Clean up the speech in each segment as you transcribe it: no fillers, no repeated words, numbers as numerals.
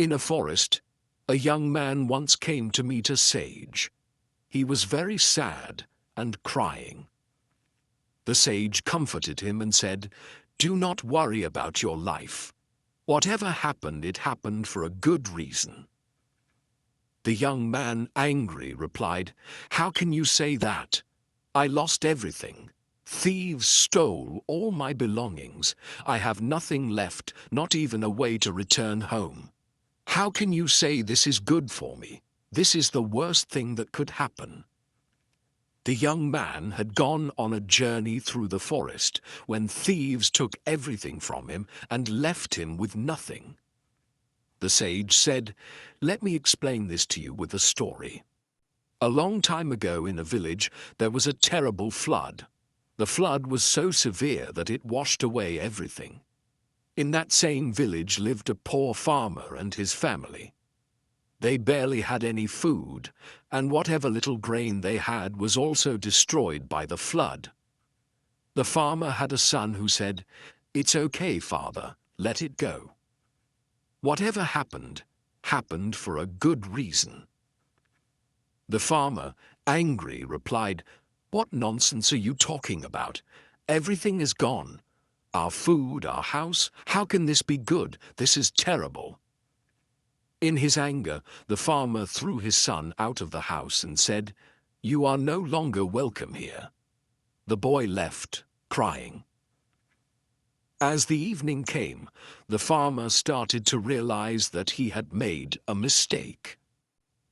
In a forest, a young man once came to meet a sage. He was very sad and crying. The sage comforted him and said, "Do not worry about your life. Whatever happened, it happened for a good reason." The young man, angry, replied, "How can you say that? I lost everything. Thieves stole all my belongings. I have nothing left, not even a way to return home. How can you say this is good for me? This is the worst thing that could happen." The young man had gone on a journey through the forest when thieves took everything from him and left him with nothing. The sage said, "Let me explain this to you with a story. A long time ago in a village there was a terrible flood. The flood was so severe that it washed away everything. In that same village lived a poor farmer and his family. They barely had any food, and whatever little grain they had was also destroyed by the flood. The farmer had a son who said, "It's okay, father, let it go. Whatever happened, happened for a good reason." The farmer, angry, replied, "What nonsense are you talking about? Everything is gone. Our food, our house, how can this be good? This is terrible." In his anger, the farmer threw his son out of the house and said, "You are no longer welcome here." The boy left, crying. As the evening came, the farmer started to realize that he had made a mistake.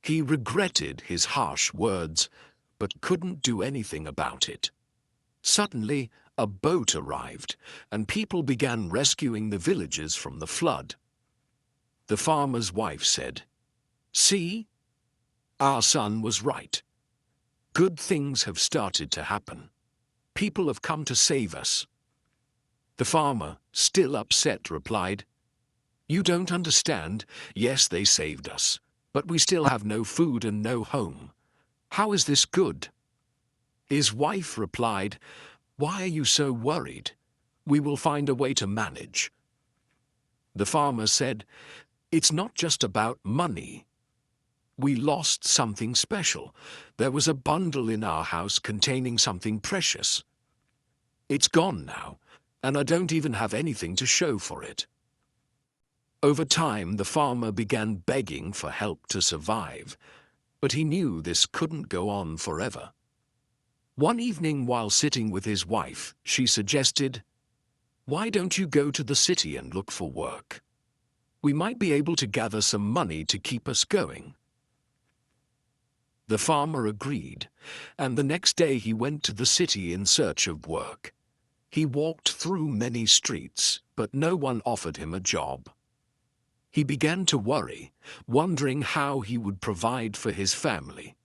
He regretted his harsh words, but couldn't do anything about it. Suddenly, a boat arrived, and people began rescuing the villagers from the flood. The farmer's wife said, "See? Our son was right. Good things have started to happen. People have come to save us." The farmer, still upset, replied, "You don't understand. Yes, they saved us, but we still have no food and no home. How is this good?" His wife replied, "Why are you so worried? We will find a way to manage." The farmer said, "It's not just about money. We lost something special. There was a bundle in our house containing something precious. It's gone now, and I don't even have anything to show for it." Over time, the farmer began begging for help to survive, but he knew this couldn't go on forever. One evening, while sitting with his wife, she suggested, "Why don't you go to the city and look for work? We might be able to gather some money to keep us going." The farmer agreed, and the next day he went to the city in search of work. He walked through many streets, but no one offered him a job. He began to worry, wondering how he would provide for his family.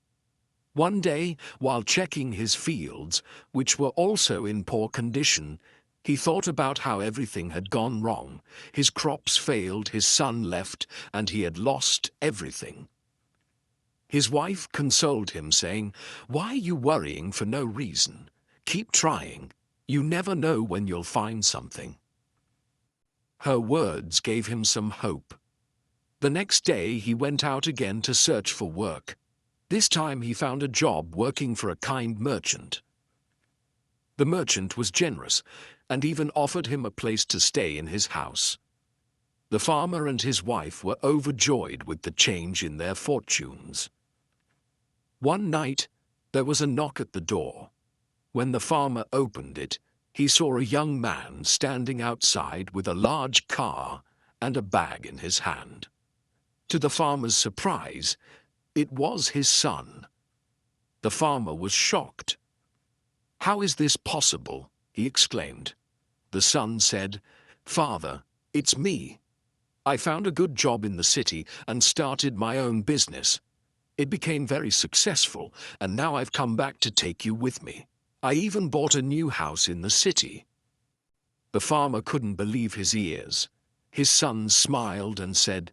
One day, while checking his fields, which were also in poor condition, he thought about how everything had gone wrong. His crops failed, his son left, and he had lost everything. His wife consoled him, saying, "Why are you worrying for no reason? Keep trying. You never know when you'll find something." Her words gave him some hope. The next day he went out again to search for work. This time he found a job working for a kind merchant. The merchant was generous and even offered him a place to stay in his house. The farmer and his wife were overjoyed with the change in their fortunes. One night, there was a knock at the door. When the farmer opened it, he saw a young man standing outside with a large car and a bag in his hand. To the farmer's surprise, it was his son. The farmer was shocked. "How is this possible?" he exclaimed. The son said, "Father, it's me. I found a good job in the city and started my own business. It became very successful, and now I've come back to take you with me. I even bought a new house in the city." The farmer couldn't believe his ears. His son smiled and said,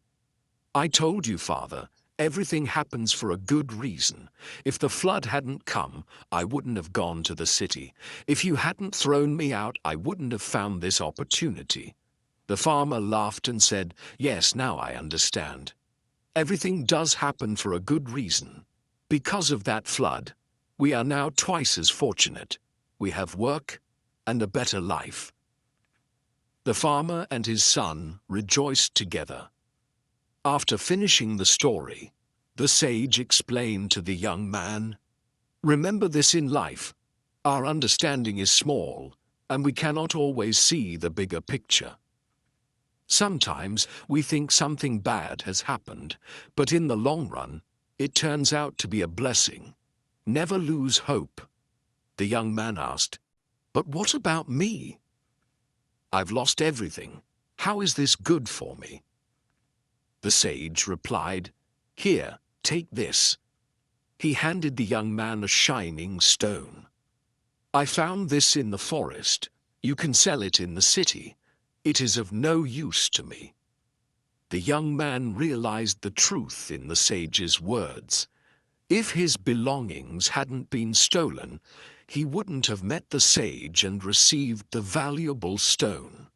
"I told you, father, everything happens for a good reason. If the flood hadn't come, I wouldn't have gone to the city. If you hadn't thrown me out, I wouldn't have found this opportunity. The farmer laughed and said, "Yes, now I understand. Everything does happen for a good reason. Because of that flood, we are now twice as fortunate. We have work and a better life." The farmer and his son rejoiced together. After finishing the story, the sage explained to the young man, "Remember this in life. Our understanding is small, and we cannot always see the bigger picture. Sometimes we think something bad has happened, but in the long run, it turns out to be a blessing. Never lose hope." The young man asked, "But what about me? I've lost everything. How is this good for me?" The sage replied, "Here, take this." He handed the young man a shining stone. "I found this in the forest. You can sell it in the city. It is of no use to me." The young man realized the truth in the sage's words. If his belongings hadn't been stolen, he wouldn't have met the sage and received the valuable stone,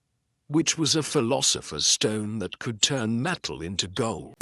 which was a philosopher's stone that could turn metal into gold.